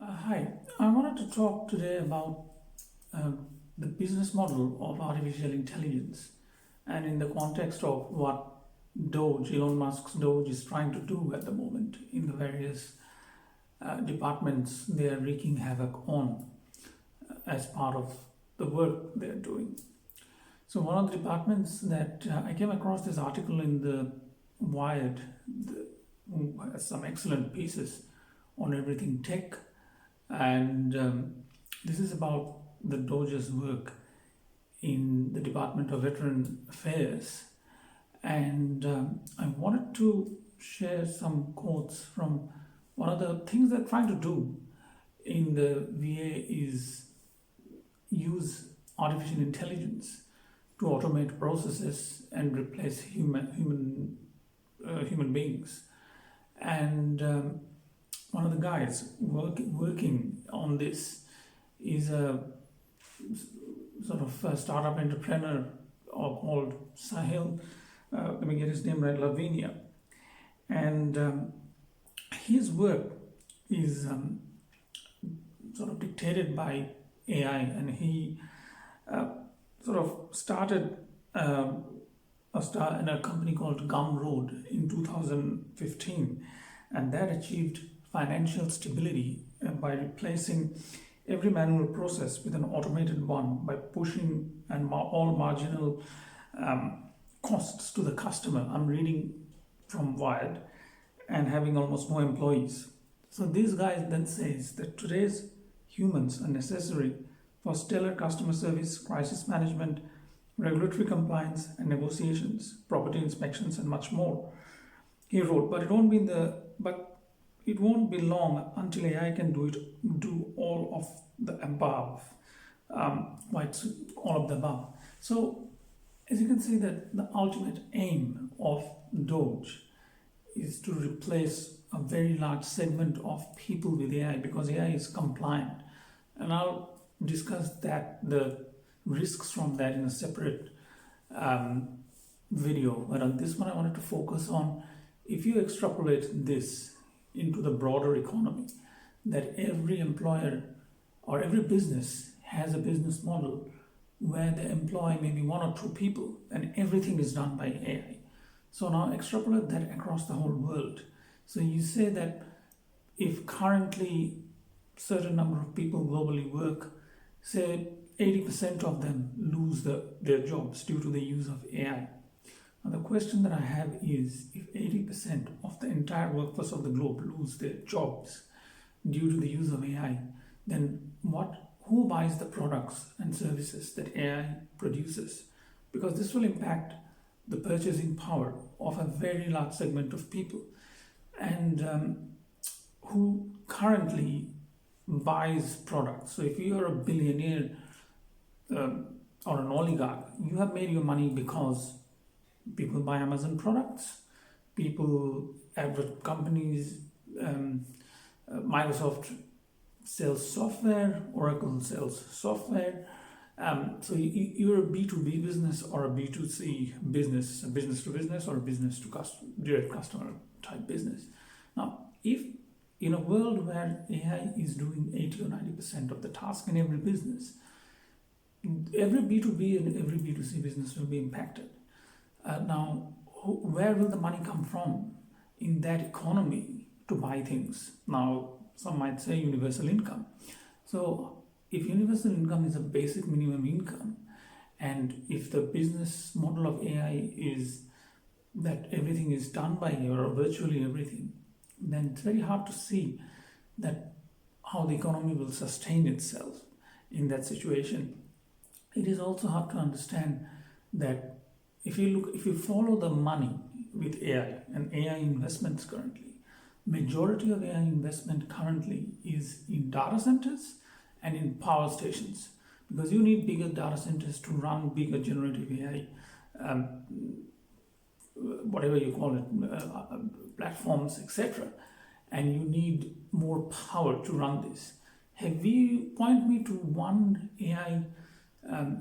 Hi, I wanted to talk today about uh, the business model of artificial intelligence and in the context of what Elon Musk's Doge is trying to do at the moment in the various departments they are wreaking havoc on as part of the work they're doing. So, one of the departments that I came across this article in the Wired, who has some excellent pieces on everything tech, and this is about the Doge's work in the Department of Veteran Affairs. And I wanted to share some quotes from one of the things they're trying to do in the VA is use artificial intelligence to automate processes and replace human beings. And one of the guys working on this is a sort of a startup entrepreneur called Sahil. Let me get his name right, Lavinia. And his work is sort of dictated by AI, and he sort of started in a company called Gumroad in 2015, and that achieved financial stability by replacing every manual process with an automated one by pushing all marginal costs to the customer. I'm reading from Wired, and having almost no employees. So these guys then says that today's humans are necessary for stellar customer service, crisis management, regulatory compliance and negotiations, property inspections, and much more. He wrote, but it won't be long until AI can do all of the above. It's all of the above. So, as you can see, that the ultimate aim of Doge is to replace a very large segment of people with AI because AI is compliant, and I'll discuss the risks from that in a separate video. But on this one, I wanted to focus on if you extrapolate this into the broader economy, that every employer or every business has a business model where they employ maybe one or two people and everything is done by AI. So now extrapolate that across the whole world. So you say that if currently certain number of people globally work, say 80% of them lose their jobs due to the use of AI. Now the question that I have is, if 80% of the entire workforce of the globe lose their jobs due to the use of AI, then who buys the products and services that AI produces? Because this will impact the purchasing power of a very large segment of people, and who currently buys products. So if you are a billionaire or an oligarch, you have made your money because people buy Amazon products, companies, Microsoft sells software, Oracle sells software. So you're a B2B business or a B2C business, a business to business or a business to direct customer type business. Now, if in a world where AI is doing 80 or 90% of the task in every business, every B2B and every B2C business will be impacted. Now, where will the money come from in that economy to buy things? Now, some might say universal income. So, if universal income is a basic minimum income, and if the business model of AI is that everything is done by AI or virtually everything, then it's very hard to see that how the economy will sustain itself in that situation. It is also hard to understand that if you follow the money with AI and AI investments currently, majority of AI investment currently is in data centers and in power stations, because you need bigger data centers to run bigger generative AI, whatever you call it, platforms, etc. And you need more power to run this. Point me to one AI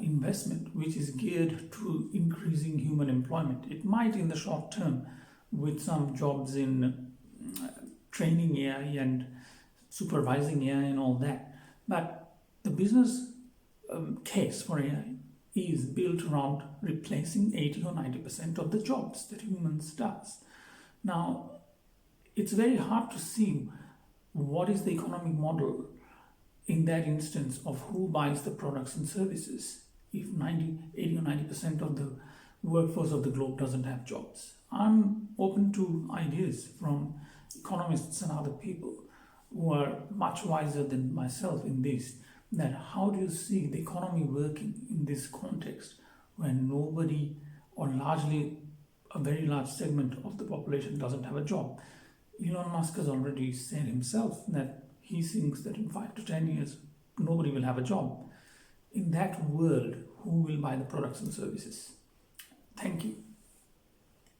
investment which is geared to increasing human employment. It might in the short term with some jobs in training AI and supervising AI and all that. But the business case for AI is built around replacing 80 or 90% of the jobs that humans does. Now, it's very hard to see what is the economic model in that instance of who buys the products and services if 80 or 90% of the workforce of the globe doesn't have jobs. I'm open to ideas from economists and other people who are much wiser than myself in this, that how do you see the economy working in this context when nobody, or largely a very large segment of the population, doesn't have a job. Elon Musk has already said himself that he thinks that in 5 to 10 years nobody will have a job. In that world, who will buy the products and services? Thank you.